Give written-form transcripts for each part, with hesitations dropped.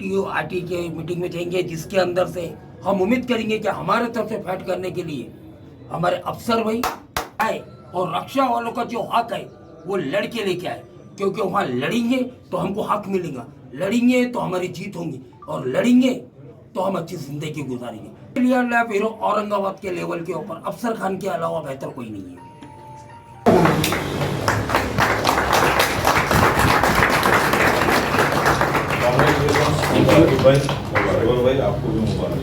RT के meeting में जाएंगे, जिसके अंदर से हम उम्मीद करेंगे कि हमारे तरफ से फाइट करने के लिए हमारे अफसर भाई आए और रक्षा वालों का जो हक है वो लड़के लेके आए, क्योंकि वहाँ लड़ेंगे तो हमको हक मिलेगा, लड़ेंगे तो हमारी जीत होगी और लड़ेंगे तो हम अच्छी जिंदगी गुजारेंगे। फिर औरंगाबाद के लेवल के ऊपर अफसर खान के अलावा बेहतर कोई नहीं है। भाई आपको भी मुबारक।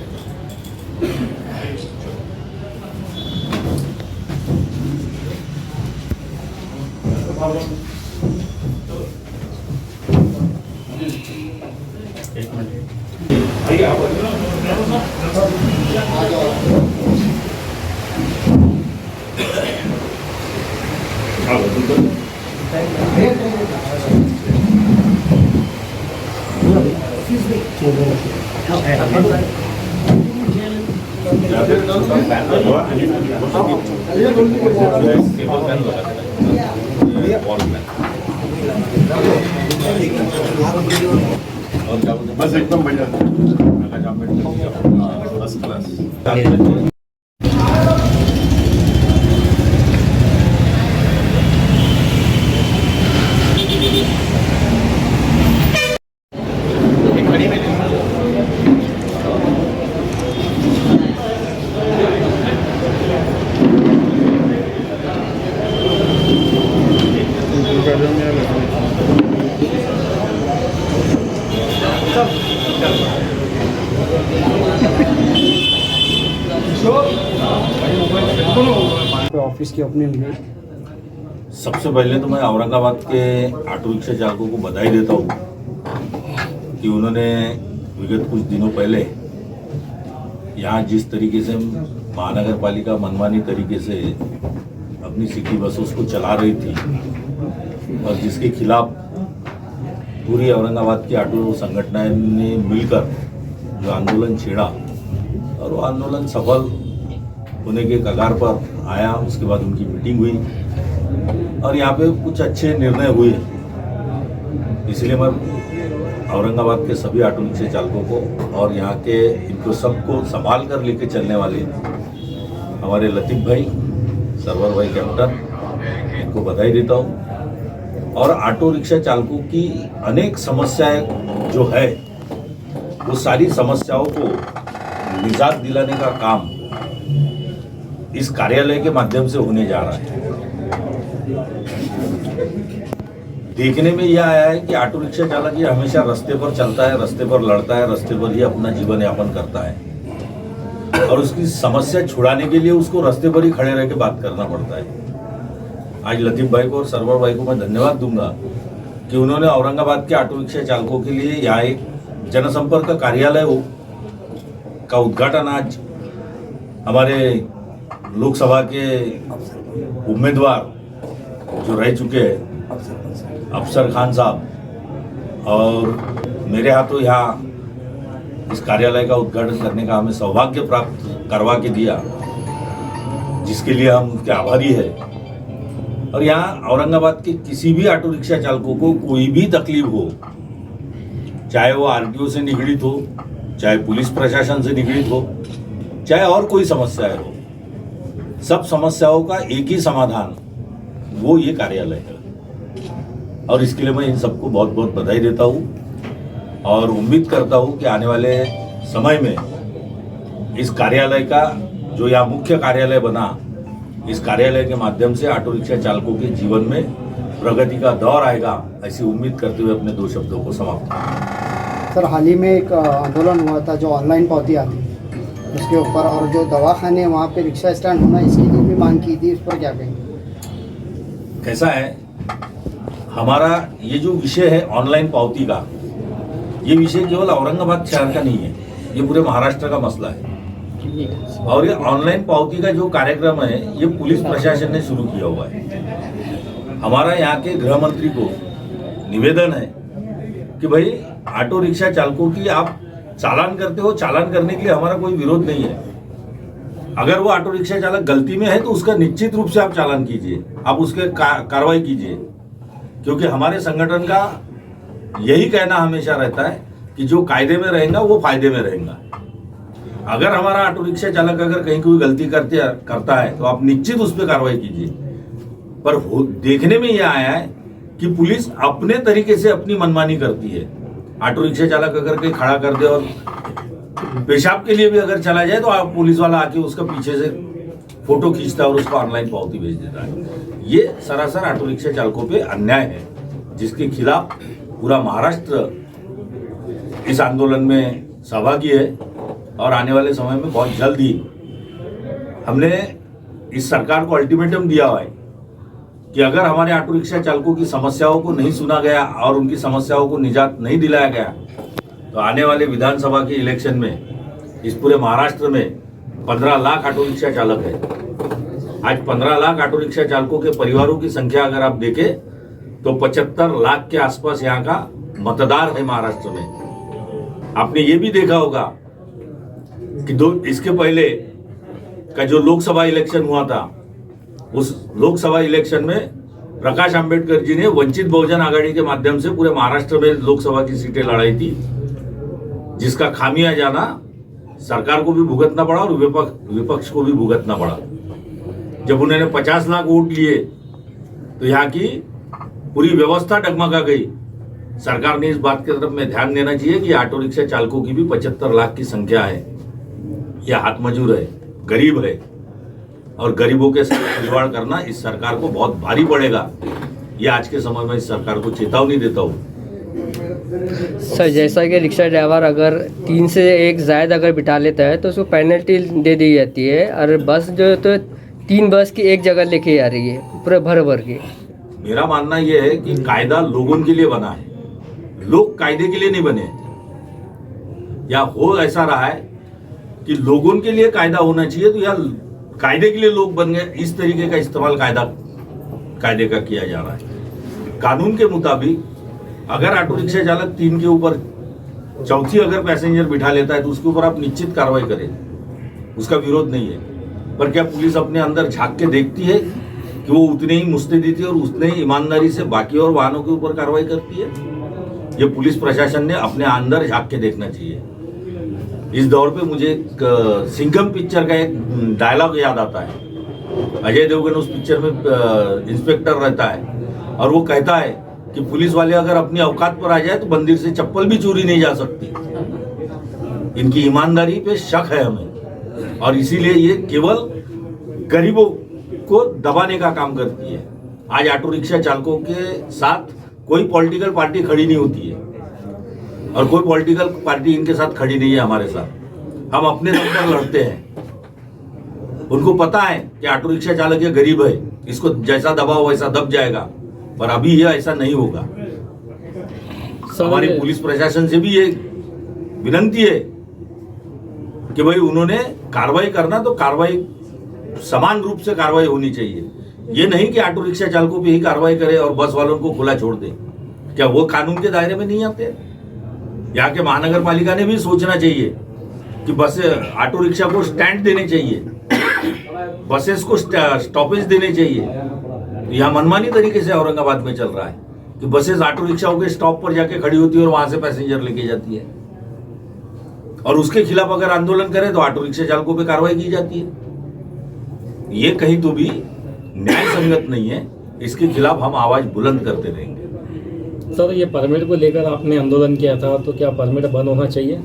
एक मिनट बस एकदम बढ़िया फर्स्ट क्लास। ऑफिस की ओपनिंग हुई। सबसे पहले तो मैं औरंगाबाद के ऑटो रिक्शा चालकों को बधाई देता हूँ कि उन्होंने विगत कुछ दिनों पहले यहाँ जिस तरीके से महानगर पालिका मनमानी तरीके से अपनी सिटी बसों को चला रही थी और जिसके खिलाफ पूरी औरंगाबाद की ऑटो संगठनाएं ने मिलकर जो आंदोलन छेड़ा और वो आंदोलन सफल होने के कगार पर आया। उसके बाद उनकी मीटिंग हुई और यहाँ पे कुछ अच्छे निर्णय हुए। इसलिए मैं औरंगाबाद के सभी ऑटो रिक्शा चालकों को और यहाँ के इनको सबको संभाल कर लेके चलने वाले हमारे लतीफ़ भाई, सरवर भाई कैप्टन, इनको बधाई देता हूँ। और ऑटो रिक्शा चालकों की अनेक समस्याएं जो है वो सारी समस्याओं को निजात दिलाने का काम इस कार्यालय के माध्यम से होने जा रहा है। देखने में यह आया है कि ऑटो रिक्शा चालक ये हमेशा रास्ते पर चलता है, रास्ते पर लड़ता है, रास्ते पर ही अपना जीवन यापन करता है और उसकी समस्या छुड़ाने के लिए उसको रास्ते पर ही खड़े रह के बात करना पड़ता है। आज लतीफ़ भाई को और सरवर भाई को मैं धन्यवाद दूंगा कि उन्होंने औरंगाबाद के ऑटो रिक्शा चालकों के लिए यहाँ एक जनसंपर्क कार्यालय का उद्घाटन आज हमारे लोकसभा के उम्मीदवार जो रह चुके हैं अफसर खान साहब और मेरे हाथों यहाँ इस कार्यालय का उद्घाटन करने का हमें सौभाग्य प्राप्त करवा के दिया, जिसके लिए हम उनके आभारी हैं। और यहाँ औरंगाबाद के किसी भी ऑटो रिक्शा चालकों को कोई भी तकलीफ हो, चाहे वो आरटीओ से निगड़ित हो, चाहे पुलिस प्रशासन से निगड़ित हो, चाहे और कोई समस्याएं हो, सब समस्याओं का एक ही समाधान वो ये कार्यालय है। और इसके लिए मैं इन सबको बहुत बहुत बधाई देता हूँ और उम्मीद करता हूँ कि आने वाले समय में इस कार्यालय का जो यहाँ मुख्य कार्यालय बना, इस कार्यालय के माध्यम से ऑटो रिक्शा चालकों के जीवन में प्रगति का दौर आएगा, ऐसी उम्मीद करते हुए अपने दो शब्दों को समाप्त करूँ। सर, हाल ही में एक आंदोलन हुआ था जो ऑनलाइन पावती आती उसके ऊपर, और जो दवाखाने वहाँ पे रिक्शा स्टैंड होना, इसके लिए भी मांग की थी, उस पर क्या कहेंगे? कैसा है, हमारा ये जो विषय है ऑनलाइन पावती का, ये विषय केवल औरंगाबाद शहर का नहीं है, ये पूरे महाराष्ट्र का मसला है। और ये ऑनलाइन पावती का जो कार्यक्रम है ये पुलिस प्रशासन ने शुरू किया हुआ है। हमारा यहाँ के गृह मंत्री को निवेदन है कि भाई ऑटो रिक्शा चालकों की आप चालान करते हो, चालान करने के लिए हमारा कोई विरोध नहीं है। अगर वो ऑटो रिक्शा चालक गलती में है तो उसका निश्चित रूप से आप चालान कीजिए, आप उसके कार्रवाई कीजिए, क्योंकि हमारे संगठन का यही कहना हमेशा रहता है कि जो कायदे में रहेगा वो फायदे में रहेगा। अगर हमारा ऑटो रिक्शा चालक अगर कहीं कोई गलती करता है तो आप निश्चित उस पर कार्रवाई कीजिए। पर देखने में यह आया है कि पुलिस अपने तरीके से अपनी मनमानी करती है। ऑटो रिक्शा चालक अगर कहीं खड़ा कर दे और पेशाब के लिए भी अगर चला जाए तो आप पुलिस वाला आके उसका पीछे से फोटो खींचता है और उसको ऑनलाइन पावती भेज देता है। ये सरासर ऑटो रिक्शा चालकों पे अन्याय है, जिसके खिलाफ पूरा महाराष्ट्र इस आंदोलन में सहभागी है। और आने वाले समय में बहुत जल्द ही हमने इस सरकार को अल्टीमेटम दिया हुआ है कि अगर हमारे ऑटो रिक्शा चालकों की समस्याओं को नहीं सुना गया और उनकी समस्याओं को निजात नहीं दिलाया गया तो आने वाले विधानसभा के इलेक्शन में इस पूरे महाराष्ट्र में 15 लाख ऑटो रिक्शा चालक है। आज 15 लाख ऑटो रिक्शा चालकों के परिवारों की संख्या अगर आप देखें तो 75 लाख के आसपास यहाँ का मतदार है महाराष्ट्र में। आपने ये भी देखा होगा कि इसके पहले का जो लोकसभा इलेक्शन हुआ था, उस लोकसभा इलेक्शन में प्रकाश आंबेडकर जी ने वंचित बहुजन आघाड़ी के माध्यम से पूरे महाराष्ट्र में लोकसभा की सीटें लड़ाई थी, जिसका खामियाजाना सरकार को भी भुगतना पड़ा और विपक्ष को भी भुगतना पड़ा। जब उन्होंने 50 लाख वोट लिए तो यहाँ की पूरी व्यवस्था डगमगा गई। सरकार ने इस बात की तरफ में ध्यान देना चाहिए कि ऑटो रिक्शा चालकों की भी 75 लाख की संख्या है। यह हाथ मजूर है, गरीब है और गरीबों के साथ खिलवाड़ करना इस सरकार को बहुत भारी पड़ेगा। ये आज के समय में इस सरकार को चेतावनी देता हूँ। सर, जैसा कि रिक्शा ड्राइवर अगर 3 से 1 जायद अगर बिठा लेता है तो उसको पेनल्टी दे दी जाती है, और बस जो है तो 3 बस की एक जगह लेके आ रही है पूरे भर के। मेरा मानना यह है कि कायदा लोगों के लिए बना है, लोग कायदे के लिए नहीं बने। या हो ऐसा रहा है कि लोगों के लिए कायदा होना चाहिए तो या कायदे के लिए लोग बन गए। इस तरीके का इस्तेमाल कायदे का किया जा रहा है। कानून के मुताबिक अगर ऑटो रिक्शा चालक 3 के ऊपर चौथी अगर पैसेंजर बिठा लेता है तो उसके ऊपर आप निश्चित कार्रवाई करें, उसका विरोध नहीं है। पर क्या पुलिस अपने अंदर झांक के देखती है कि वो उतने ही मुस्तैदी थी और उतने ही ईमानदारी से बाकी और वाहनों के ऊपर कार्रवाई करती है? ये पुलिस प्रशासन ने अपने अंदर झांक के देखना चाहिए। इस दौर पे मुझे सिंघम पिक्चर का एक डायलॉग याद आता है। अजय देवगन उस पिक्चर में इंस्पेक्टर रहता है और वो कहता है कि पुलिस वाले अगर अपनी औकात पर आ जाए तो मंदिर से चप्पल भी चोरी नहीं जा सकती। इनकी ईमानदारी पे शक है हमें, और इसीलिए ये केवल गरीबों को दबाने का काम करती है। आज ऑटो रिक्शा चालकों के साथ कोई पॉलिटिकल पार्टी खड़ी नहीं होती है और कोई पॉलिटिकल पार्टी इनके साथ खड़ी नहीं है हमारे साथ। हम अपने दम पर लड़ते हैं। उनको पता है कि ऑटो रिक्शा चालक ये गरीब है, इसको जैसा दबाओ वैसा दब जाएगा, पर अभी ये ऐसा नहीं होगा। हमारी पुलिस प्रशासन से भी ये विनंती है कि भाई उन्होंने कार्रवाई करना तो कार्रवाई समान रूप से कार्रवाई होनी चाहिए। ये नहीं कि ऑटो रिक्शा चालकों पे ही कार्रवाई करे और बस वालों को खुला छोड़ दे। क्या वो कानून के दायरे में नहीं आते? यहाँ के महानगर पालिका ने भी सोचना चाहिए कि बस ऑटो रिक्शा को स्टैंड देने चाहिए, बसेस को स्टॉपेज देने चाहिए। तो यहाँ मनमानी तरीके से औरंगाबाद में चल रहा है कि बसेस ऑटो रिक्शाओं के स्टॉप पर जाके खड़ी होती है और वहां से पैसेंजर लेके जाती है, और उसके खिलाफ अगर आंदोलन करे तो ऑटो रिक्शा चालकों पे कार्रवाई की जाती है। ये कहीं तो भी न्याय संगत नहीं है। इसके खिलाफ हम आवाज बुलंद करते रहेंगे। सर, ये परमिट को लेकर आपने आंदोलन किया था, तो क्या परमिट बंद होना चाहिए?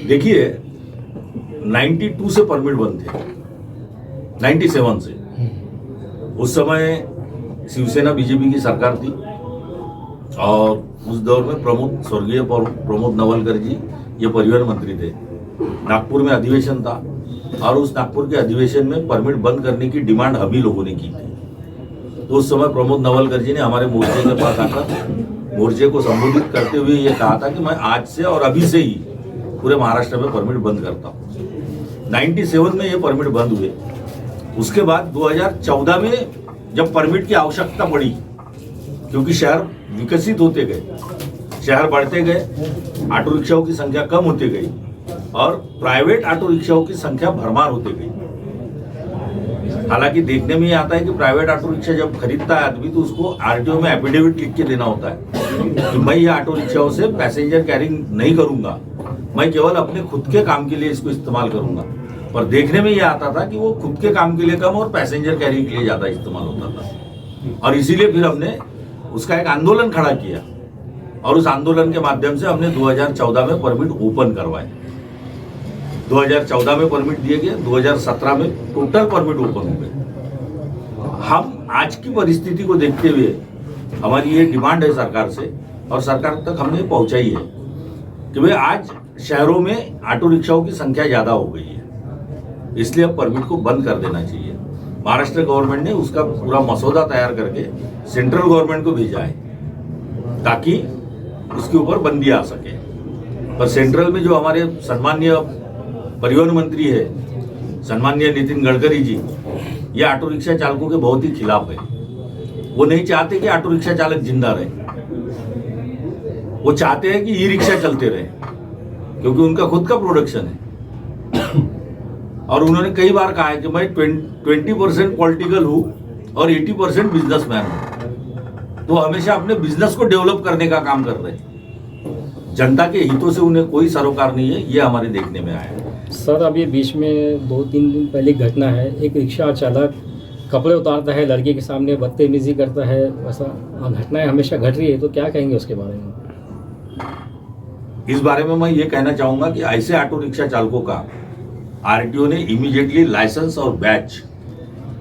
देखिए, 92 से परमिट बंद थे, 97 से। उस समय शिवसेना बीजेपी की सरकार थी और उस दौर में स्वर्गीय प्रमोद नवलकर जी ये परिवहन मंत्री थे। नागपुर में अधिवेशन था और उस नागपुर के अधिवेशन में परमिट बंद करने की डिमांड हम ही लोगों ने की थी। तो उस समय प्रमोद नवलकर जी ने हमारे मोर्चे के पास आकर मोर्चे को संबोधित करते हुए ये कहा था कि मैं आज से और अभी से ही पूरे महाराष्ट्र में परमिट बंद करता हूँ। 97 में ये परमिट बंद हुए। उसके बाद 2014 में जब परमिट की आवश्यकता पड़ी, क्योंकि शहर विकसित होते गए, शहर बढ़ते गए, ऑटो रिक्शाओं की संख्या कम होती गई और प्राइवेट ऑटो रिक्शाओं की संख्या भरमार होती गई। हालांकि देखने में ये आता है कि प्राइवेट ऑटो रिक्शा जब खरीदता है आदमी तो उसको आरटीओ में एफिडेविट लिख के देना होता है कि मैं ये ऑटो रिक्शाओं से पैसेंजर कैरिंग नहीं करूंगा, मैं केवल अपने खुद के काम के लिए इसको इस्तेमाल करूंगा। पर देखने में ये आता था कि वो खुद के काम के लिए कम और पैसेंजर कैरिंग के लिए ज्यादा इस्तेमाल होता था। और इसीलिए फिर हमने उसका एक आंदोलन खड़ा किया और उस आंदोलन के माध्यम से हमने 2014 में परमिट ओपन करवाए। 2014 में परमिट दिए गए, 2017 में टोटल परमिट ओपन हो गए। हम आज की परिस्थिति को देखते हुए हमारी ये डिमांड है सरकार से और सरकार तक हमने पहुंचाई है कि भाई आज शहरों में ऑटो रिक्शाओं की संख्या ज़्यादा हो गई है, इसलिए अब परमिट को बंद कर देना चाहिए। महाराष्ट्र गवर्नमेंट ने उसका पूरा मसौदा तैयार करके सेंट्रल गवर्नमेंट को भेजा है ताकि उसके ऊपर बंदी आ सके। पर सेंट्रल में जो हमारे सम्माननीय परिवहन मंत्री है, सम्माननीय नितिन गडकरी जी, ये ऑटो रिक्शा चालकों के बहुत ही खिलाफ है। वो नहीं चाहते कि ऑटो रिक्शा चालक जिंदा रहे, वो चाहते हैं कि ई रिक्शा चलते रहे क्योंकि उनका खुद का प्रोडक्शन है। और उन्होंने कई बार कहा है कि मैं 20% पॉलिटिकल हूं और 80% बिजनेसमैन हूं। तो हमेशा अपने बिजनेस को डेवलप करने का काम कर रहे हैं। जनता के हितों से उन्हें कोई सरोकार नहीं है, ये हमारे देखने में आया है। सर अभी बीच में 2-3 दिन पहले घटना है, एक रिक्शा चालक कपड़े उतारता है लड़के के सामने, बदतमीजी करता है, ऐसा घटनाएं हमेशा घट रही है, तो क्या कहेंगे उसके बारे में? इस बारे में मैं ये कहना चाहूंगा कि ऐसे ऑटो रिक्शा चालकों का आरटीओ ने इमीडिएटली लाइसेंस और बैच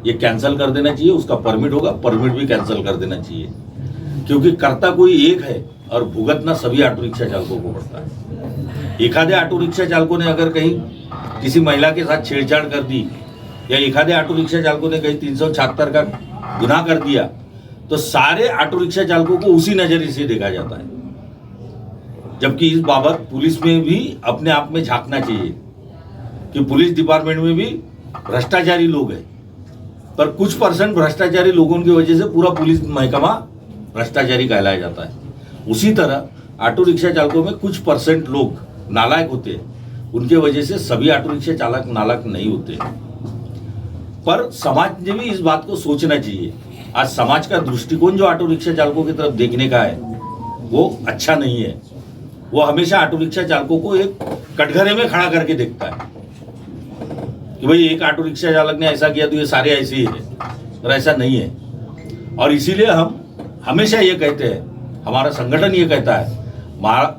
ये कैंसिल कर देना चाहिए। उसका परमिट होगा, परमिट भी कैंसिल कर देना चाहिए क्योंकि करता कोई एक है और भुगतना सभी ऑटो रिक्शा चालकों को पड़ता है। एखाद्या ऑटो रिक्शा चालकों ने अगर कहीं किसी महिला के साथ छेड़छाड़ कर दी या एखाद्या ऑटो रिक्शा चालकों ने कहीं 376 का गुनाह कर दिया तो सारे ऑटो रिक्शा चालकों को उसी नजरिए से देखा जाता है। जबकि इस बाबत पुलिस में भी अपने आप में झांकना चाहिए कि पुलिस डिपार्टमेंट में भी भ्रष्टाचारी लोग हैं, पर कुछ परसेंट भ्रष्टाचारी लोगों की वजह से पूरा पुलिस महकमा भ्रष्टाचारी कहलाया जाता है। उसी तरह ऑटो रिक्शा चालकों में कुछ परसेंट लोग नालायक होते हैं, उनके वजह से सभी ऑटो रिक्शा चालक नालायक नहीं होते। पर समाज ने भी इस बात को सोचना चाहिए। आज समाज का दृष्टिकोण जो ऑटो रिक्शा चालकों की तरफ देखने का है वो अच्छा नहीं है। वो हमेशा ऑटो रिक्शा चालकों को एक कटघरे में खड़ा करके देखता है कि भाई एक ऑटो रिक्शा चालक ने ऐसा किया तो ये सारे ऐसे ही है, पर ऐसा नहीं है। और इसीलिए हम हमेशा ये कहते हैं, हमारा संगठन ये कहता है,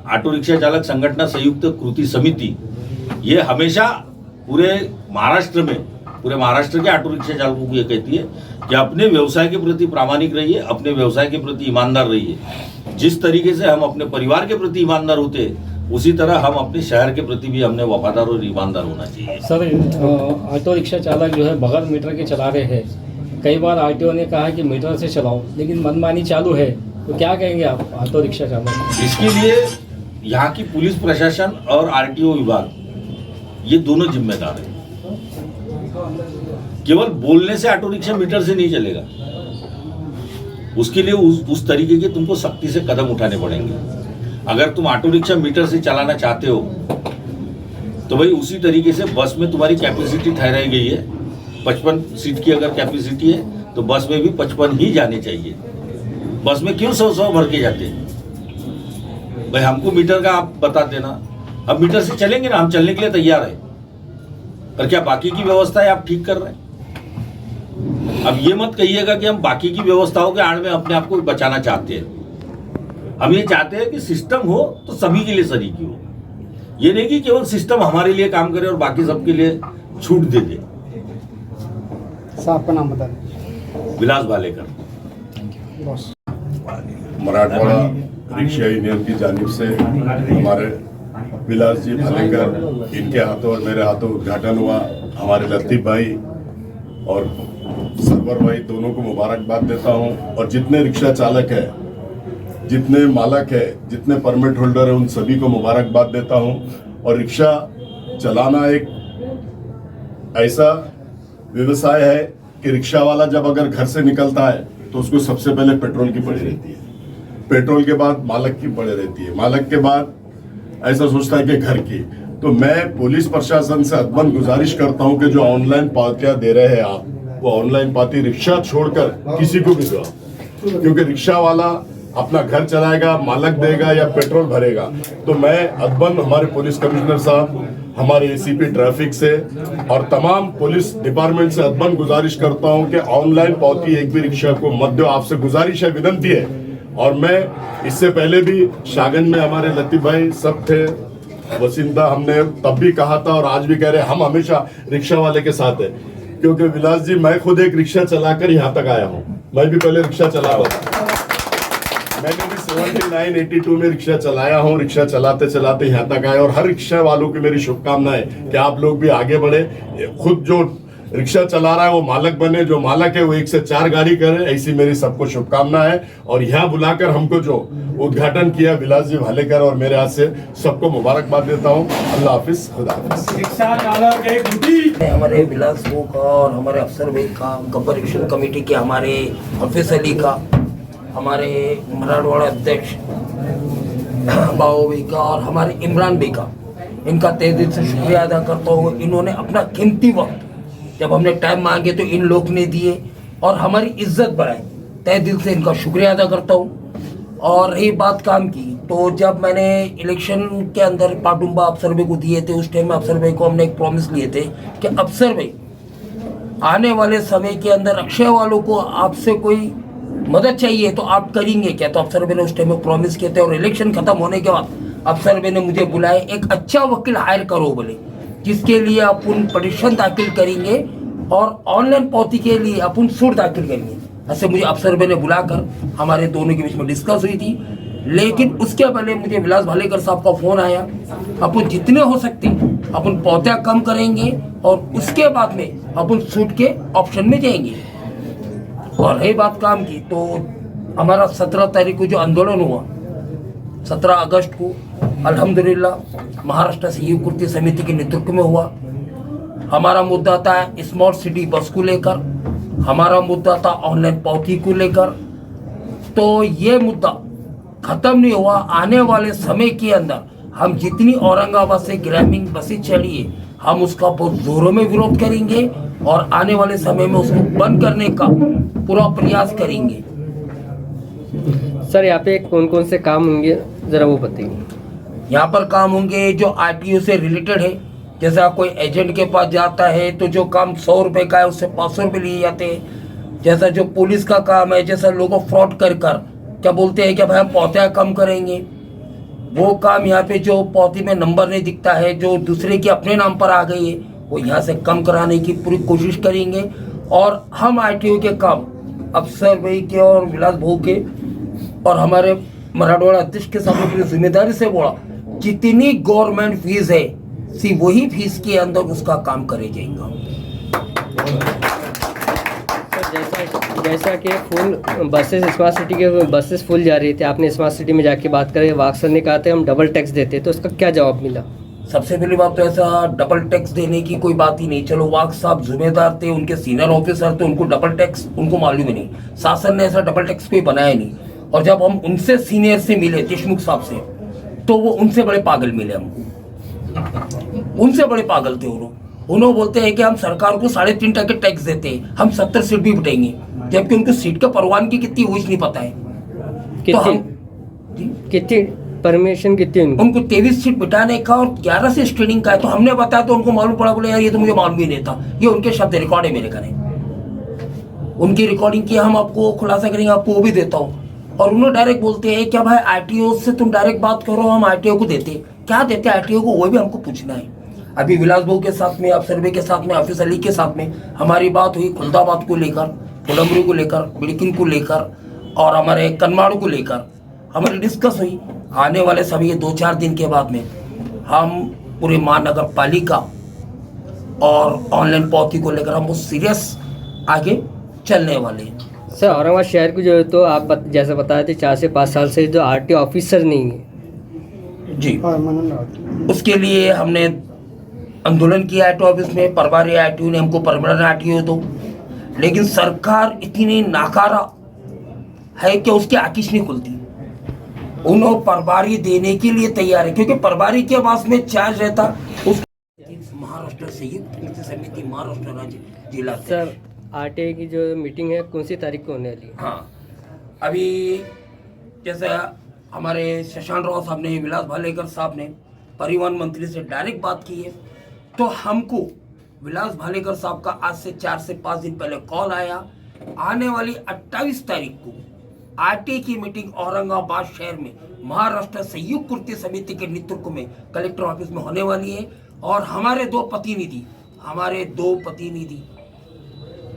ऑटो रिक्शा चालक संगठन संयुक्त कृति समिति ये हमेशा पूरे महाराष्ट्र के ऑटो रिक्शा चालकों को ये कहती है कि अपने व्यवसाय के प्रति प्रामाणिक रहिए, अपने व्यवसाय के प्रति ईमानदार रहिए। जिस तरीके से हम अपने परिवार के प्रति ईमानदार होते हैं उसी तरह हम अपने शहर के प्रति भी हमने वफादार और ईमानदार होना चाहिए। सर ऑटो रिक्शा चालक जो है बगैर मीटर के चला रहे हैं, कई बार आरटीओ ने कहा कि मीटर से चलाओ, लेकिन मनमानी चालू है, तो क्या कहेंगे आप ऑटो रिक्शा चालक? इसके लिए यहाँ की पुलिस प्रशासन और आरटीओ विभाग ये दोनों जिम्मेदार है। केवल बोलने से ऑटो रिक्शा मीटर से नहीं चलेगा, उसके लिए उस तरीके के तुमको सख्ती से कदम उठाने पड़ेंगे। अगर तुम ऑटो रिक्शा मीटर से चलाना चाहते हो तो भाई उसी तरीके से बस में तुम्हारी कैपेसिटी ठहराई गई है, 55 सीट की अगर कैपेसिटी है तो बस में भी 55 ही जाने चाहिए। बस में क्यों 100 भर के जाते हैं? भाई हमको मीटर का आप बता देना, हम मीटर से चलेंगे ना, हम चलने के लिए तैयार है, पर क्या बाकी की व्यवस्था है आप ठीक कर रहे हैं? अब ये मत कहिएगा कि हम बाकी की व्यवस्थाओं के आड़ में अपने आप को बचाना चाहते हैं। हम ये चाहते हैं कि सिस्टम हो तो सभी के लिए सरीकी हो, ये नहीं कि केवल सिस्टम हमारे लिए काम करे और बाकी सबके लिए छूट दे दे। सर आपका नाम बता दें। Vilas Bhalekar. Boss. Marathwada rickshaw union की जानिब से हमारे विलास जी भालेकर, इनके हाथों और मेरे हाथों उद्घाटन हुआ। हमारे लतीफ भाई और सरवर भाई दोनों को मुबारकबाद देता हूं। और जितने रिक्शा चालक है, जितने मालक है, जितने परमिट होल्डर है, उन सभी को मुबारकबाद देता हूं। और रिक्शा चलाना एक ऐसा व्यवसाय है कि रिक्शा वाला जब अगर घर से निकलता है तो उसको सबसे पहले पेट्रोल की पड़ी रहती है, पेट्रोल के बाद मालक की पड़ी रहती है, मालक के बाद ऐसा सोचता है कि घर की। तो मैं पुलिस प्रशासन से अदबन गुजारिश करता हूं कि जो ऑनलाइन पावतियां दे रहे हैं आप, वो ऑनलाइन पाती रिक्शा छोड़कर किसी को भी दो, क्योंकि रिक्शा वाला अपना घर चलाएगा, मालक देगा या पेट्रोल भरेगा। तो मैं अदबन हमारे पुलिस कमिश्नर साहब, हमारे एसीपी ट्रैफिक से और तमाम पुलिस डिपार्टमेंट से अदबन गुजारिश करता हूं कि ऑनलाइन पावती एक भी रिक्शा को मत दो। आपसे गुजारिश है, विनती है। और मैं इससे पहले भी शागन में हमारे लतीफ भाई सब थे, वसीमदा, हमने तब भी कहा था और आज भी कह रहे हैं, हम हमेशा रिक्शा वाले के साथ है। क्योंकि विलास जी, मैं खुद एक रिक्शा चलाकर यहाँ तक आया हूँ। मैं भी पहले रिक्शा चलाता था, मैंने भी 79-82 में रिक्शा चलाया हूँ। रिक्शा चलाते चलाते यहाँ तक आए और हर रिक्शा वालों की मेरी शुभकामनाएं कि आप लोग भी आगे बढ़े। खुद जो रिक्शा चला रहा है वो मालक बने, जो मालक है वो 1 से 4 गाड़ी करे, ऐसी मेरी सबको शुभकामना है। और यहाँ बुलाकर हमको जो उद्घाटन किया विलास जी भालेकर और मेरे हाथ से, सबको मुबारकबाद देता हूँ। अल्लाह हाफिज, खुदा हाफिज। हमारे विलास भाई का और हमारे अफसर भाई का, गब्बर एक्शन कमेटी के हमारे हफीज अली का, हमारे मराठवाड़ा अध्यक्ष बाबू भाई का और हमारे इमरान भाई का, इनका तहे दिल से शुक्रिया अदा करता हूँ। इन्होंने अपना कीमती वक्त, जब हमने टाइम मांगे तो इन लोग ने दिए और हमारी इज्जत बढ़ाई। तहे दिल से इनका शुक्रिया अदा करता हूँ। और रही बात काम की, तो जब मैंने इलेक्शन के अंदर पाटुम्बा अफसर भाई को दिए थे, उस टाइम में अफसर भाई को हमने एक प्रॉमिस लिए थे कि अफसर भाई आने वाले समय के अंदर अक्षय वालों को आपसे कोई मदद चाहिए तो आप करेंगे क्या। तो अफसर भाई ने उस टाइम में प्रॉमिस किए थे। और इलेक्शन खत्म होने के बाद अफसर भाई ने मुझे बुलाए, एक अच्छा वकील हायर करो बोले, जिसके लिए अपन पटिशन दाखिल करेंगे और ऑनलाइन पावती के लिए अपन सूट दाखिल करेंगे। ऐसे मुझे अफसर भाई ने बुलाकर हमारे दोनों के बीच में डिस्कस हुई थी। लेकिन उसके पहले मुझे विलास भालेकर साहब का फोन आया, अपन जितने हो सकते अपन पौधा कम करेंगे और उसके बाद में अपन सूट के ऑप्शन में जाएंगे। और रही बात काम की, तो हमारा 17 तारीख को जो आंदोलन हुआ, 17 अगस्त को अल्हम्दुलिल्लाह महाराष्ट्र सहयोग कृति समिति के नेतृत्व में हुआ। हमारा मुद्दा था स्मार्ट सिटी बस को लेकर, हमारा मुद्दा था ऑनलाइन पावती को लेकर। तो ये मुद्दा खत्म नहीं हुआ। आने वाले समय के अंदर हम जितनी औरंगाबाद से ग्रामीण बसें चली है, हम उसका बहुत जोरों में विरोध करेंगे और आने वाले समय में उसको बंद करने का पूरा प्रयास करेंगे। सर, यहाँ पे कौन कौन से काम होंगे ज़रा वो बताइए। यहाँ पर काम होंगे जो आरटीओ से रिलेटेड है। जैसा कोई एजेंट के पास जाता है तो जो काम 100 रुपये का है उससे 500 रुपये लिए जाते हैं। जैसा जो पुलिस का काम है, जैसा लोगों फ्रॉड कर क्या बोलते हैं कि भाई हम पौधा कम करेंगे, वो काम यहाँ पे जो पौधी में नंबर नहीं दिखता है, जो दूसरे के अपने नाम पर आ गई है, वो यहाँ से कम कराने की पूरी कोशिश करेंगे। और हम आरटीओ के काम अफसर भाई के और विलास भाऊ के और हमारे मराठवाड़ा अध्यक्ष के सामने पूरी जिम्मेदारी से बोला, जितनी गवर्नमेंट फीस है वही फीस के अंदर उसका काम करे जाएगा। जैसा कि फुल बसेस स्मार्ट सिटी के बसेस फुल जा रही थी, आपने स्मार्ट सिटी में जाके बात करें, वाक सर ने कहा था हम डबल टैक्स देते, तो उसका क्या जवाब मिला? सबसे पहली बात तो ऐसा डबल टैक्स देने की कोई बात ही नहीं। चलो वाक साहब जिम्मेदार थे, उनके सीनियर ऑफिसर थे, उनको डबल टैक्स उनको मालूम ही नहीं। शासन ने ऐसा डबल टैक्स कोई बनाया नहीं। और जब हम उनसे सीनियर से मिले, देशमुख साहब से, तो वो उनसे बड़े पागल मिले हमको। उनसे बड़े पागल थे वो लोग। उन्होंने बोलते हैं कि हम सरकार को 3.5% टैक्स देते हैं, हम 70 सीट भी बिठाएंगे, जबकि उनको सीट का परवानगी कितनी हुई नहीं पता है। कितनी परमिशन कितनी उनको 23 सीट बिठाने का और 11 से स्ट्रेनिंग का है। तो हमने बताया तो उनको मालूम पड़ा, बोले यार ये तो मुझे मालूम ही नहीं था। ये उनके शब्द रिकॉर्ड है मेरे घर, उनकी रिकॉर्डिंग की हम आपको खुलासा करेंगे, आपको वो भी देता हूँ। और उन्होंने डायरेक्ट बोलते हैं क्या भाई आरटीओ से तुम डायरेक्ट बात करो, हम आरटीओ को देते। क्या देते आरटीओ को, वो भी हमको पूछना है। अभी विलास भाऊ के साथ में, अफसर भाई के साथ में, हाफिज अली के साथ में हमारी बात हुई खुलदाबाद को लेकर, फुलंबरी को लेकर, बिड़किन को लेकर और हमारे कनमाड़ू को लेकर हमारी डिस्कस हुई। आने वाले समय 2-4 दिन के बाद में हम पूरे महानगर पालिका और ऑनलाइन पावती को लेकर हम बहुत सीरियस आगे चलने वाले हैं। सर, औरंगाबाद शहर को जो है तो आप जैसे बताए थे 4 से 5 साल से जो आरटीओ ऑफिसर नहीं है जी, उसके लिए हमने आंदोलन किया आरटीओ ऑफिस में। प्रभारी आरटीओ ने हमको परमानेंट आरटीओ दो, लेकिन सरकार इतनी नाकारा है कि उसकी आंखें नहीं खुलती। उन्होंने प्रभारी देने के लिए तैयार है, क्योंकि प्रभारी के पास में चार्ज रहता उस महाराष्ट्र संयुक्त कृषि समिति महाराष्ट्र राज्य जिला। सर, आरटीआई की जो मीटिंग है कौन सी तारीख को होने वाली है? हाँ, अभी जैसे हमारे शशांक राव साहब ने, विलास भालेकर साहब ने परिवहन मंत्री से डायरेक्ट बात की है, तो हमको विलास भालेकर साहब का आज से 4 से 5 दिन पहले कॉल आया। आने वाली 28 तारीख को आरटीआई की मीटिंग औरंगाबाद शहर में महाराष्ट्र संयुक्त कृत्य समिति के नेतृत्व में कलेक्टर ऑफिस में होने वाली है। और हमारे दो प्रतिनिधि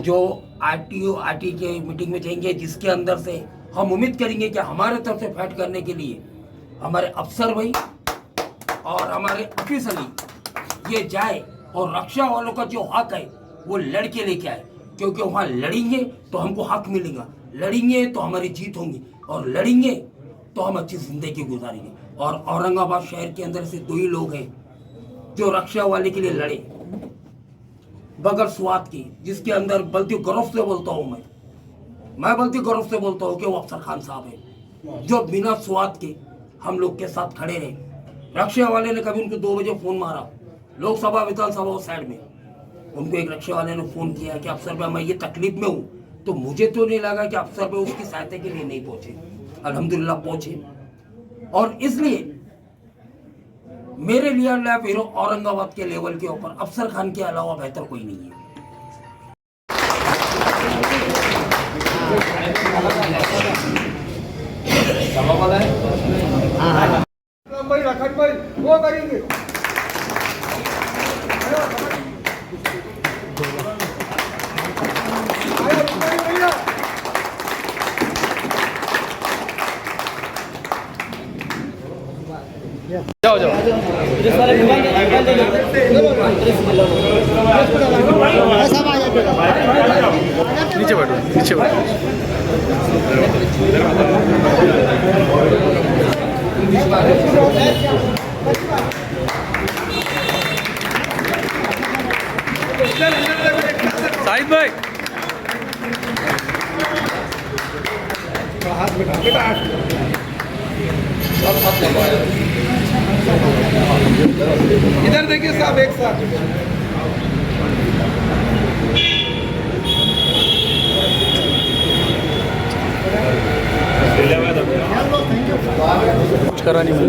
जो आरटीआई के मीटिंग में जाएंगे, जिसके अंदर से हम उम्मीद करेंगे कि हमारे तरफ से फाइट करने के लिए हमारे अफसर भाई और हमारे ऑफिसर ये जाए और रक्षा वालों का जो हक है वो लड़के लेके आए, क्योंकि वहाँ लड़ेंगे तो हमको हक मिलेगा, लड़ेंगे तो हमारी जीत होगी, और लड़ेंगे तो हम अच्छी जिंदगी गुजारेंगे। और औरंगाबाद शहर के अंदर से 2 ही लोग हैं जो रक्षा वाले के लिए लड़े, बगैर स्वाद की, जिसके अंदर बल्कि गौरव से बोलता हूँ मैं बल्कि गौरव से बोलता हूँ कि वो अफसर खान साहब है, जो बिना स्वाद के हम लोग के साथ खड़े रहे। रक्षा वाले ने कभी उनको 2 बजे फोन मारा, लोकसभा विधानसभा साइड में, उनको एक रक्षा वाले ने फोन किया कि अफसर भाई मैं ये तकलीफ में हूँ, तो मुझे तो नहीं लगा कि अफसर भाई उसकी सहायता के लिए नहीं पहुंचे। अल्हम्दुलिल्लाह पहुंचे, और इसलिए मेरे लिए हीरो औरंगाबाद के लेवल के ऊपर अफसर खान के अलावा बेहतर कोई नहीं है। वो करेंगे नीचे बैठो साहिद भाई इधर देखिए साहब, एक साथ कुछ करा नहीं मिल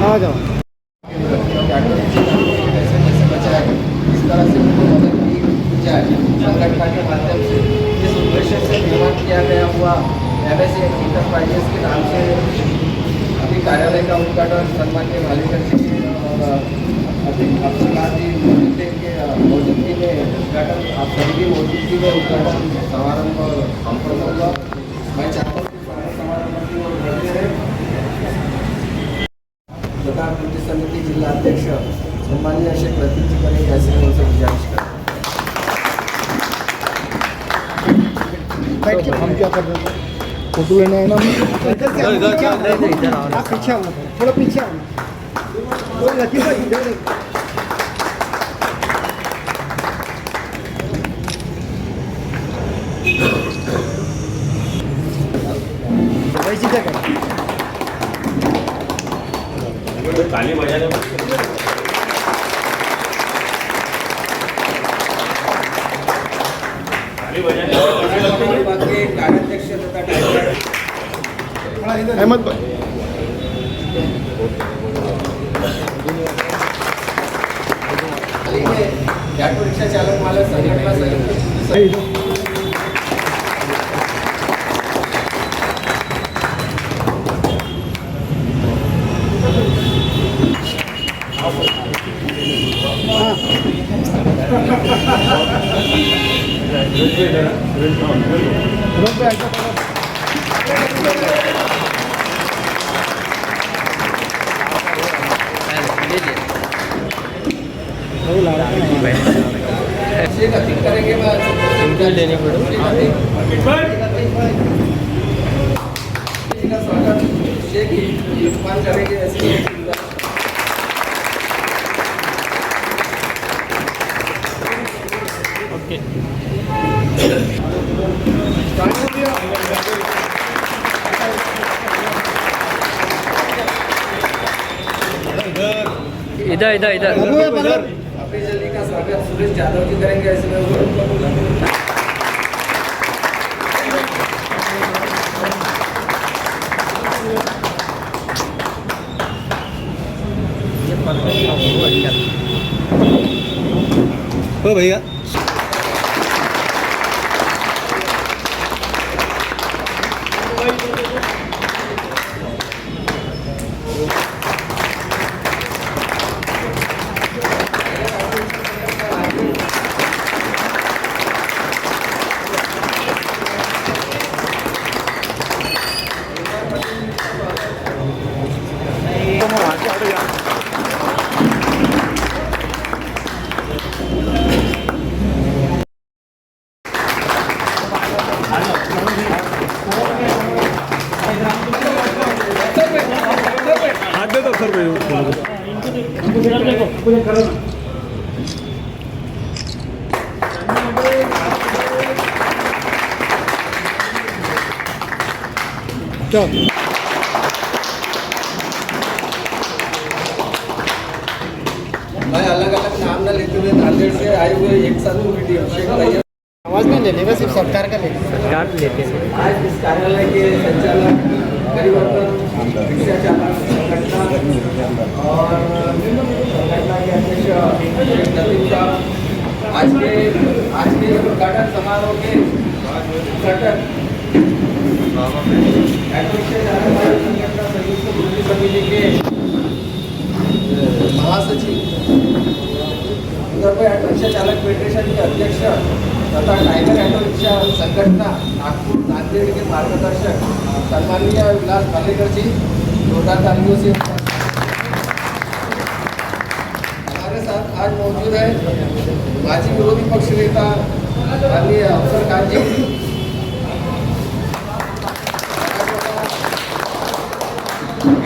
आ जाओ। संगठन के माध्यम से इस उद्देश्य से निर्माण किया गया हुआ एमएससी इंटरप्राइजेस के नाम से अभी कार्यालय का उद्घाटन सम्मान्य भालेकर जी और अब्दुल जी के मौजूदगी में उद्घाटन, आप सभी की मौजूदगी में उद्घाटन समारंभ संपन्न होगा। मैं चाहता हूँ कि समारंभ की ओर बढ़ते रहे तथा कृति समिति जिला अध्यक्ष सम्मान्य शेख लतीफ जी करेंगे, ऐसे में उनसे गुजारिश करें। हम क्या कर रहे हैं? फोटो लेने आए ना आप पीछे आओ, थोड़ा पीछे आओ। लतीफ भाई इधर वैसी क्या करें? ताली बजाने कार्याध्यक्ष तथा अहमद भाई ऑटो रिक्शा चालक मालक संघटना लेने पड़ो करेंगे ऐसे ओके इधर इधर इधर अपनी जल्दी का स्वागत सुरेश यादव जी करेंगे इसमें। ओ भैया हाथ दे दो सर मैं अलग अलग नाम न लेते हुए नांदेड़ से आए हुए एक साथ पूरी अभिषेक भैया आवाज़ नहीं ले लेगा, सिर्फ सरकार का लेगा। सरकार लेते हैं। आज इस कार्यालय के संचालक परिवर्तन रिक्शा चालक संगठन और संगठन के अध्यक्ष नवीन साहब आज के उद्घाटन समारोह के उद्घाटन रिक्शा चालक संगठन संयुक्त कृषि समिति के महासचिव रिक्शा चालक फेडरेशन के अध्यक्ष तथा टाइगर ऑटो रिक्शा संगठना नागपुर नांदेड़ के मार्गदर्शक सम्माननीय विलास भालेकर जी, जोरदार तालियों से हमारे साथ आज मौजूद है माजी विरोधी पक्ष नेता माननीय अफसर खान जी,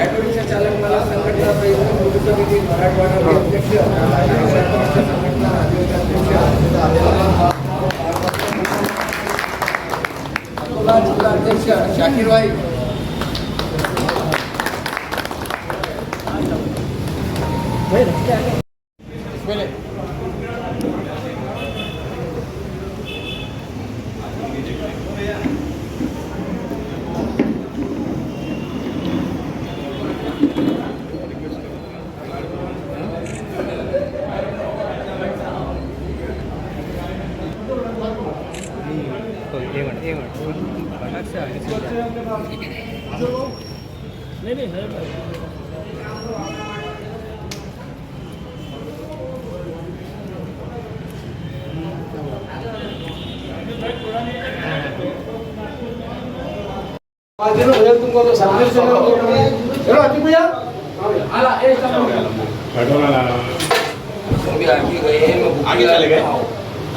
ऑटो रिक्शा चालक मला संघटना संयुक्त कृषि समिति मराठवाडा के अध्यक्ष संघटना जिला अध्यक्ष शाकिर भाई, तुमको तो सामने से चलो अति भैया आला एक अभी आगे गए हैं, मैं आगे चले गए,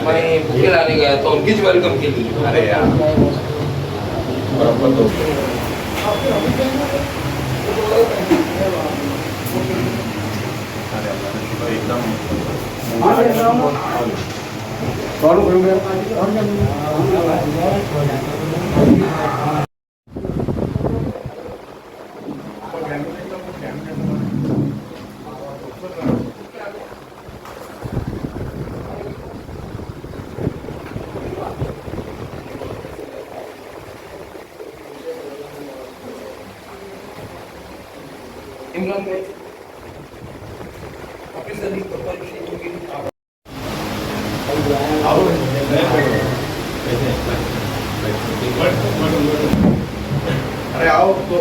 मैं बुके लाने गया तो उनकी वेलकम के लिए। अरे यार बराबर तो इमरान भाई अपनी सभी अरे आओ तो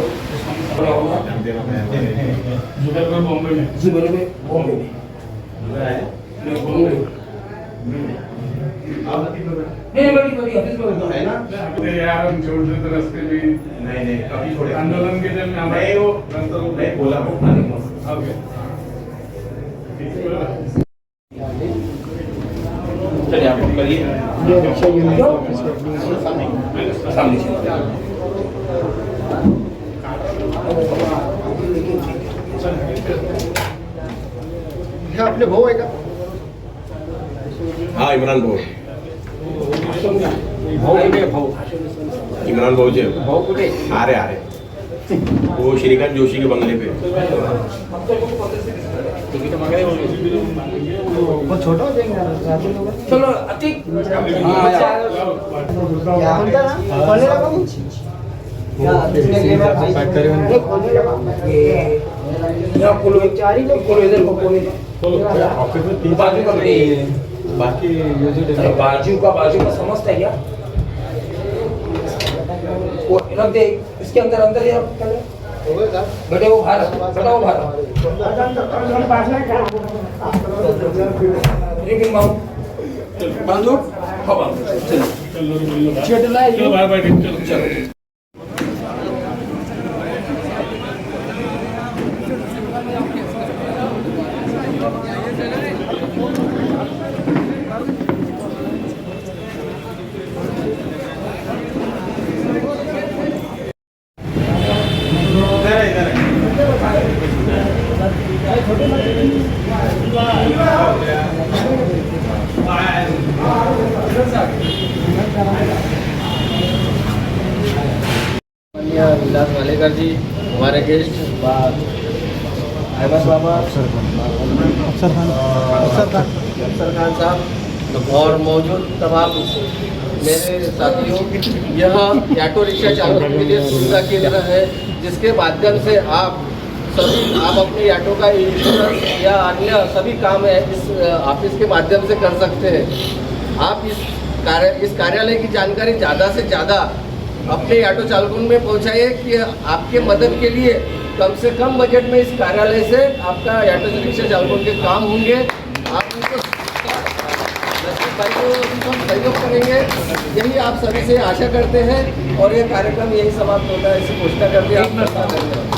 जुबैर में बॉम्बे में नहीं बड़ी ऑफिस में तो है ना यार हम छोड़ देते रास्ते में नहीं कभी छोड़े आंदोलन के दिन हमारे वो रास्ता नहीं बोला ओके चलिए आप करिए ये रिक्शा यूनियन का ऑफिस है। सामने से हे आपले भाऊ आहे का? हाँ इमरान भाऊ भाऊ इमरान भाऊचे भाऊ कुठे अरे वो श्रीकांत जोशी के बंगले पे। छोटा हो जाएंगे चलो अतिक यहाँ खोलो, खोलो इधर को, खोलो बाजू का बाजू का समझता है क्या? वो रख दे इसके अंदर, अंदर ही रख बेटे, वो बाहर बेटा, वो बाहर बांधो, हाँ बांधो, चलो चलो चलो। विलास भालेकर जी, हमारे गेस्ट अहमद बाबा, अफसर खान साहब और मौजूद तमाम मेरे साथियों, यह ऑटो रिक्शा चालकों के लिए सुविधा केंद्र है, जिसके माध्यम से आप अपने ऑटो का इंश्योरेंस या अन्य सभी काम है इस ऑफिस के माध्यम से कर सकते हैं। आप इस कार्यालय की जानकारी ज़्यादा से ज़्यादा अपने ऑटो चालकों में पहुंचाइए कि आपके मदद के लिए कम से कम बजट में इस कार्यालय से आपका ऑटो रिक्शा चालकों के काम होंगे। आप उनको सहयोग करेंगे, यही आप सभी से आशा करते हैं और ये कार्यक्रम यही समाप्त होता है, इसी घोषणा करके आप